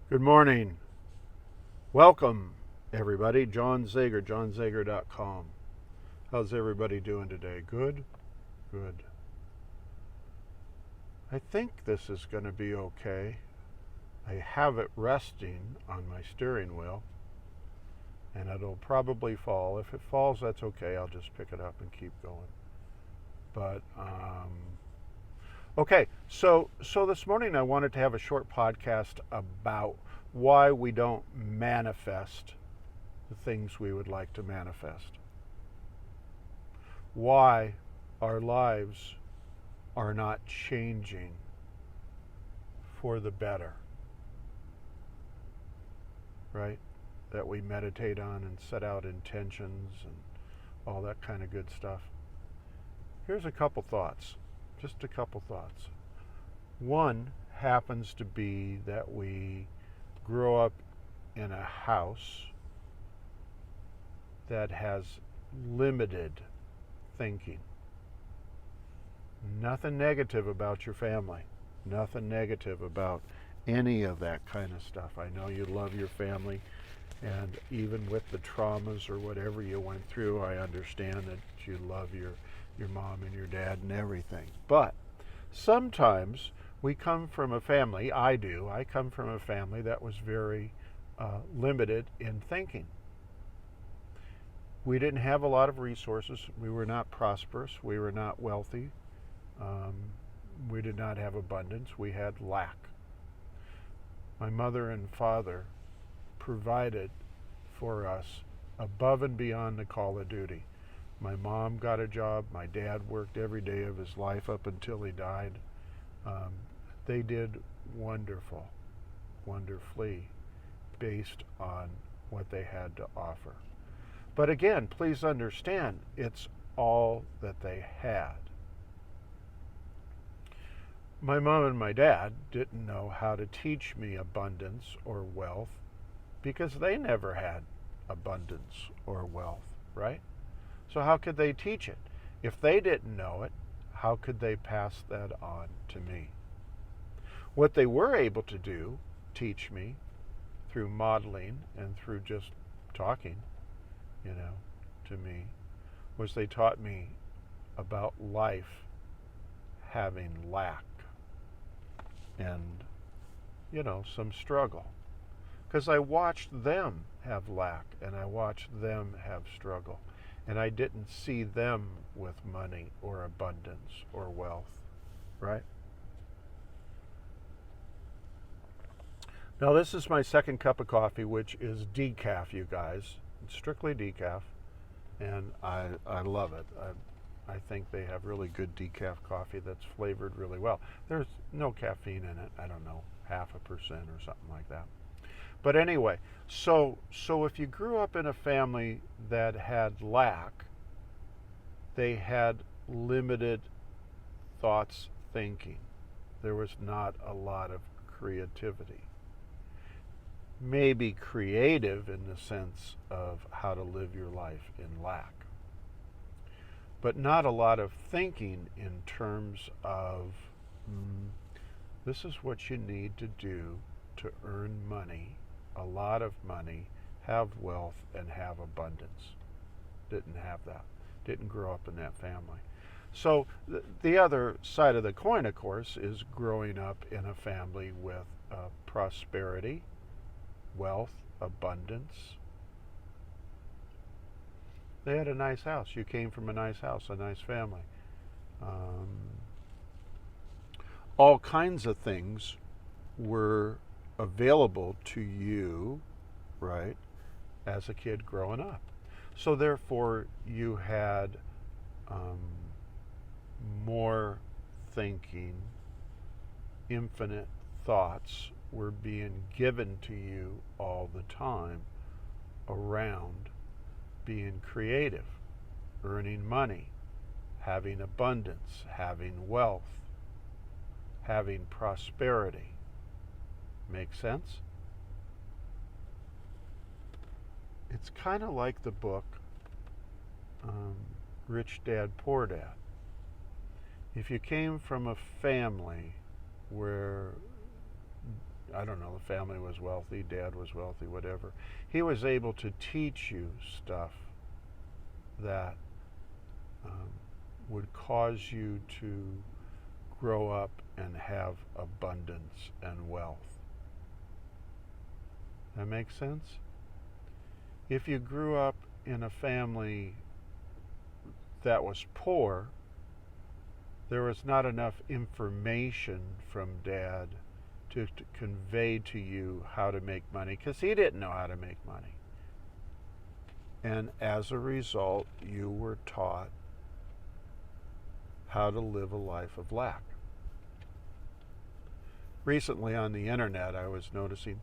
Good morning. Welcome, everybody. John Zager, johnzager.com. How's everybody doing today? Good? Good. I think this is going to be okay. I have it resting on my steering wheel, and it'll probably fall. If it falls, that's okay. I'll just pick it up and keep going. But, okay, so this morning I wanted to have a short podcast about why we don't manifest the things we would like to manifest. Why our lives are not changing for the better, right? That we meditate on and set out intentions and all that kind of good stuff. Here's a couple thoughts, just a couple thoughts. One happens to be that we grow up in a house that has limited thinking. Nothing negative about your family. Nothing negative about any of that kind of stuff. I know you love your family, and even with the traumas or whatever you went through, I understand that you love your mom and your dad and everything. But sometimes we come from a family, I come from a family that was very limited in thinking. We didn't have a lot of resources. We were not prosperous. We were not wealthy. We did not have abundance. We had lack. My mother and father provided for us above and beyond the call of duty. My mom got a job. My dad worked every day of his life up until he died. They did wonderfully, based on what they had to offer. But again, please understand, it's all that they had. My mom and my dad didn't know how to teach me abundance or wealth because they never had abundance or wealth, right? So how could they teach it? If they didn't know it, how could they pass that on to me? What they were able to do, teach me, through modeling and through just talking, to me, was they taught me about life having lack and, some struggle. Because I watched them have lack and I watched them have struggle. And I didn't see them with money or abundance or wealth, right? Now, this is my second cup of coffee, which is decaf, you guys. It's strictly decaf, and I love it. I think they have really good decaf coffee that's flavored really well. There's no caffeine in it. I don't know, 0.5% or something like that. But anyway, so if you grew up in a family that had lack, they had limited thoughts thinking. There was not a lot of creativity. Maybe creative in the sense of how to live your life in lack, but not a lot of thinking in terms of this is what you need to do to earn money, a lot of money, have wealth, and have abundance. Didn't have that. Didn't grow up in that family. So the other side of the coin, of course, is growing up in a family with prosperity, wealth, abundance. They had a nice house. You came from a nice house, a nice family. All kinds of things were available to you, right, as a kid growing up. So therefore, you had more thinking, infinite thoughts were being given to you all the time around being creative, earning money, having abundance, having wealth, having prosperity. Make sense? It's kind of like the book Rich Dad, Poor Dad. If you came from a family where I don't know, the family was wealthy, dad was wealthy, whatever. He was able to teach you stuff that would cause you to grow up and have abundance and wealth. That makes sense? If you grew up in a family that was poor, there was not enough information from dad to convey to you how to make money, because he didn't know how to make money. And as a result, you were taught how to live a life of lack. Recently on the internet, I was noticing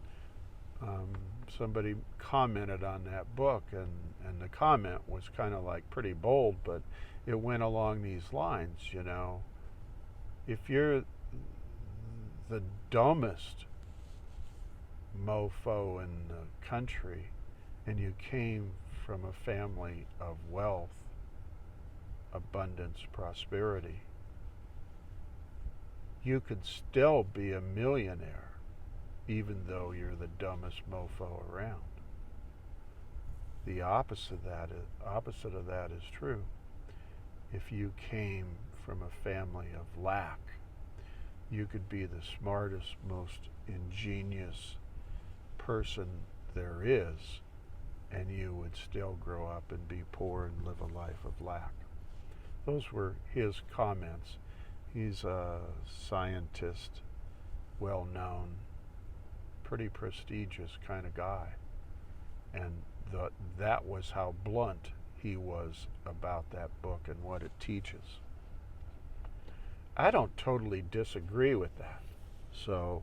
somebody commented on that book, and the comment was kind of like pretty bold, but it went along these lines, you know. If you're the dumbest mofo in the country and you came from a family of wealth, abundance, prosperity, you could still be a millionaire even though you're the dumbest mofo around. The opposite of that is true. If you came from a family of lack, you could be the smartest, most ingenious person there is, and you would still grow up and be poor and live a life of lack. Those were his comments. He's a scientist, well-known, pretty prestigious kind of guy. And that was how blunt he was about that book and what it teaches. I don't totally disagree with that. So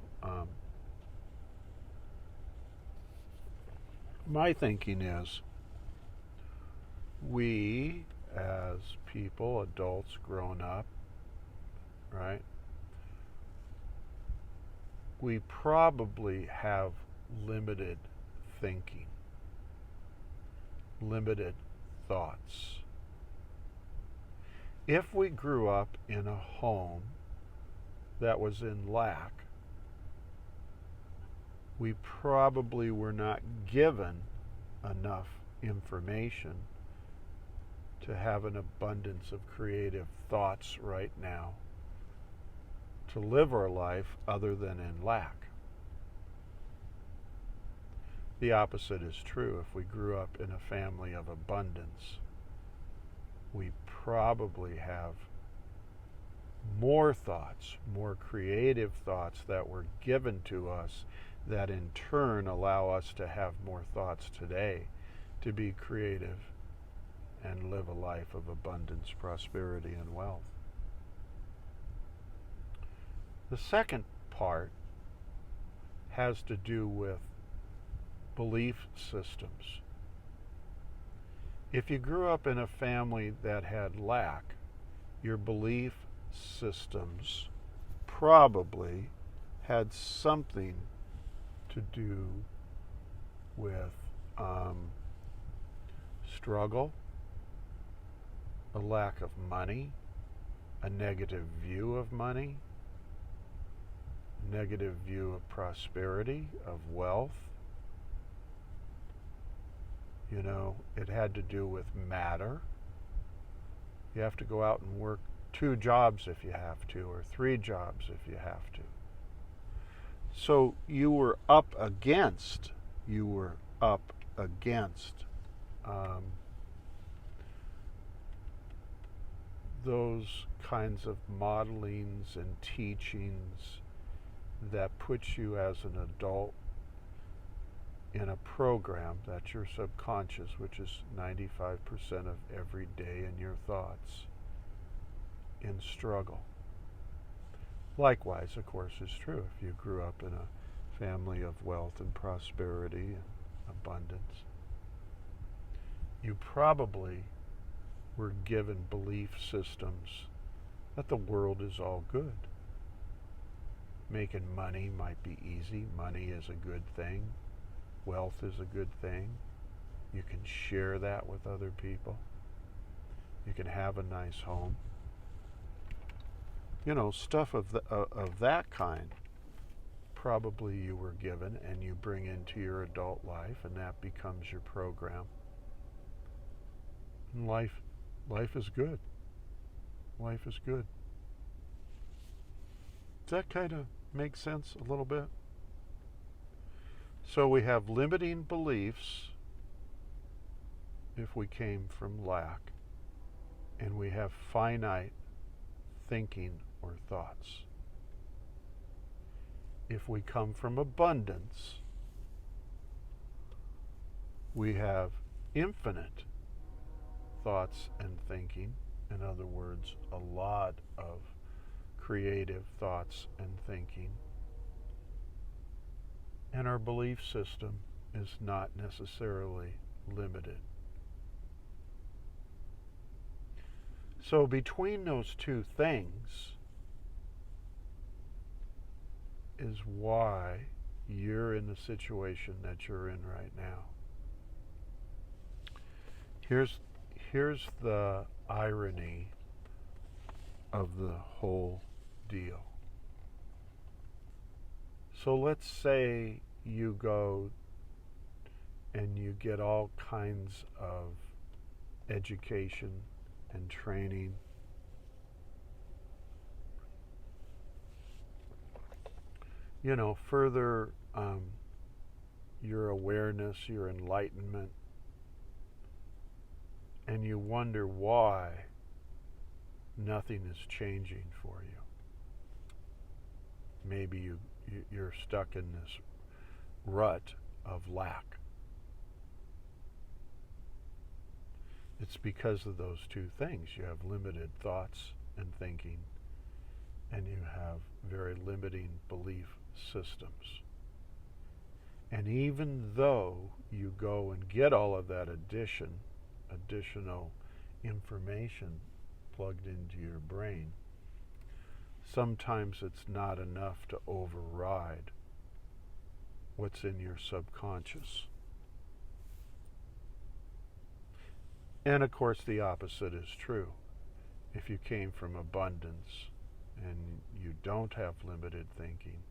my thinking is, we as people, adults grown up, right, we probably have limited thinking, limited thoughts. If we grew up in a home that was in lack, we probably were not given enough information to have an abundance of creative thoughts right now to live our life other than in lack. The opposite is true. If we grew up in a family of abundance, we probably have more thoughts, more creative thoughts that were given to us that in turn allow us to have more thoughts today to be creative and live a life of abundance, prosperity, and wealth. The second part has to do with belief systems. If you grew up in a family that had lack, your belief systems probably had something to do with struggle, a lack of money, a negative view of money, negative view of prosperity, of wealth. You know, it had to do with matter. You have to go out and work 2 jobs if you have to, or 3 jobs if you have to. So you were up against those kinds of modelings and teachings that puts you as an adult in a program that's your subconscious, which is 95% of every day in your thoughts, in struggle. Likewise, of course, is true if you grew up in a family of wealth and prosperity and abundance. You probably were given belief systems that the world is all good. Making money might be easy. Money is a good thing. Wealth is a good thing. You can share that with other people. You can have a nice home. You know, stuff of that kind probably you were given and you bring into your adult life, and that becomes your program. And life is good. Life is good. Does that kind of make sense a little bit? So we have limiting beliefs if we came from lack, and we have finite thinking or thoughts. If we come from abundance, we have infinite thoughts and thinking. In other words, a lot of creative thoughts and thinking. And our belief system is not necessarily limited. So between those two things is why you're in the situation that you're in right now. Here's the irony of the whole deal. So let's say you go and you get all kinds of education and training. Further your awareness, your enlightenment, and you wonder why nothing is changing for you. Maybe you're stuck in this rut of lack. It's because of those two things. You have limited thoughts and thinking, and you have very limiting belief systems. And even though you go and get all of that additional information plugged into your brain, sometimes it's not enough to override what's in your subconscious. And of course the opposite is true. If you came from abundance and you don't have limited thinking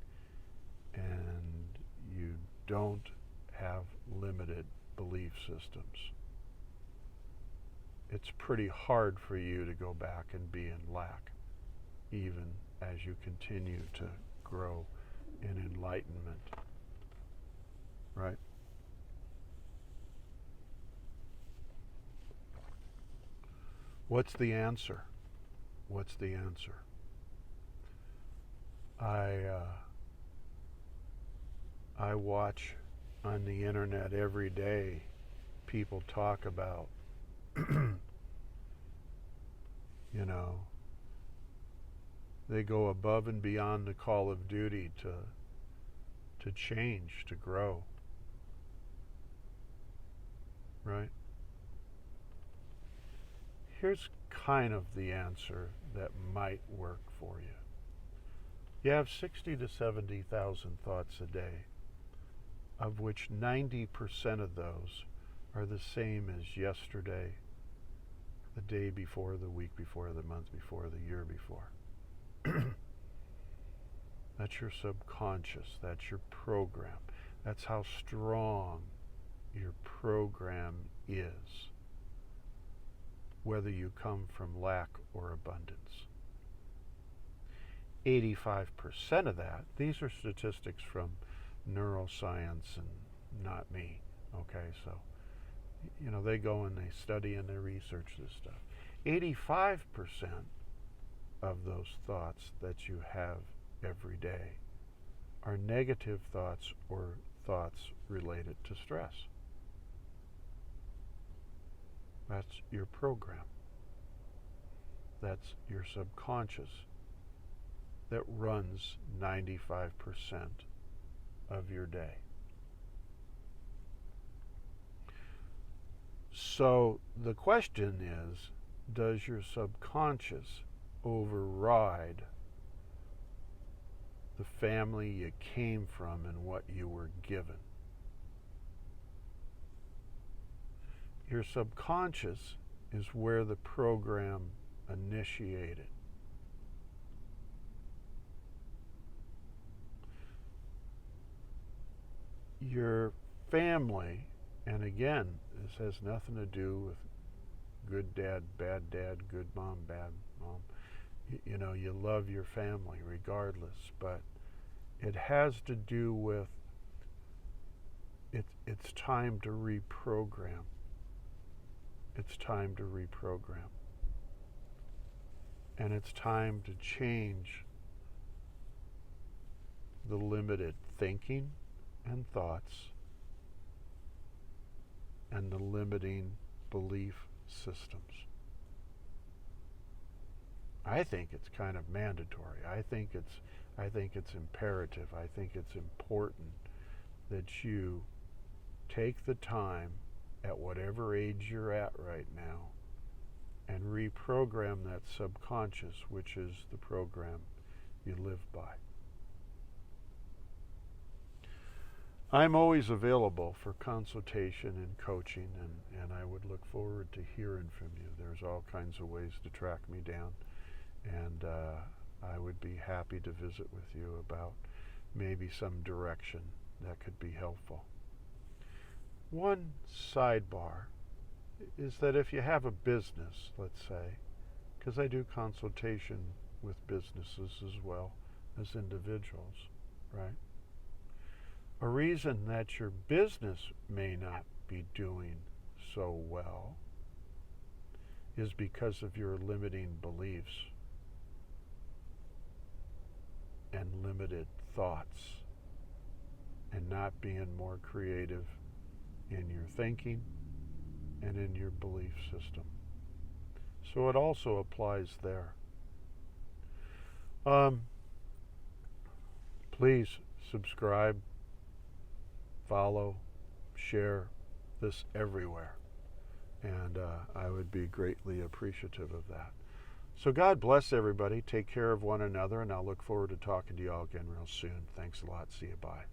and you don't have limited belief systems, it's pretty hard for you to go back and be in lack, even as you continue to grow in enlightenment. Right? What's the answer? What's the answer? I watch on the internet every day people talk about, they go above and beyond the call of duty to change, to grow. Right? Here's kind of the answer that might work for you. You have 60 to 70,000 thoughts a day, of which 90% of those are the same as yesterday, the day before, the week before, the month before, the year before. That's your subconscious. That's your program. That's how strong your program is, whether you come from lack or abundance. 85% of that, these are statistics from neuroscience and not me, okay? So, they go and they study and they research this stuff. 85% of those thoughts that you have every day are negative thoughts or thoughts related to stress. That's your program. That's your subconscious that runs 95% of your day. So the question is, does your subconscious override the family you came from and what you were given? Your subconscious is where the program initiated. your family, and again, this has nothing to do with good dad, good mom, bad mom. You know, you love your family regardless, but it has to do with it's time to reprogram. It's time to reprogram. And it's time to change the limited thinking and thoughts and the limiting belief systems. I think it's kind of mandatory. I think it's imperative. I think it's important that you take the time at whatever age you're at right now and reprogram that subconscious, which is the program you live by. I'm always available for consultation and coaching, and I would look forward to hearing from you. There's all kinds of ways to track me down, and I would be happy to visit with you about maybe some direction that could be helpful. One sidebar is that if you have a business, let's say, because I do consultation with businesses as well as individuals, right? A reason that your business may not be doing so well is because of your limiting beliefs and limited thoughts and not being more creative in your thinking and in your belief system. So it also applies there. Please subscribe, follow, share this everywhere. And I would be greatly appreciative of that. So God bless everybody. Take care of one another, and I'll look forward to talking to you all again real soon. Thanks a lot. See you. Bye.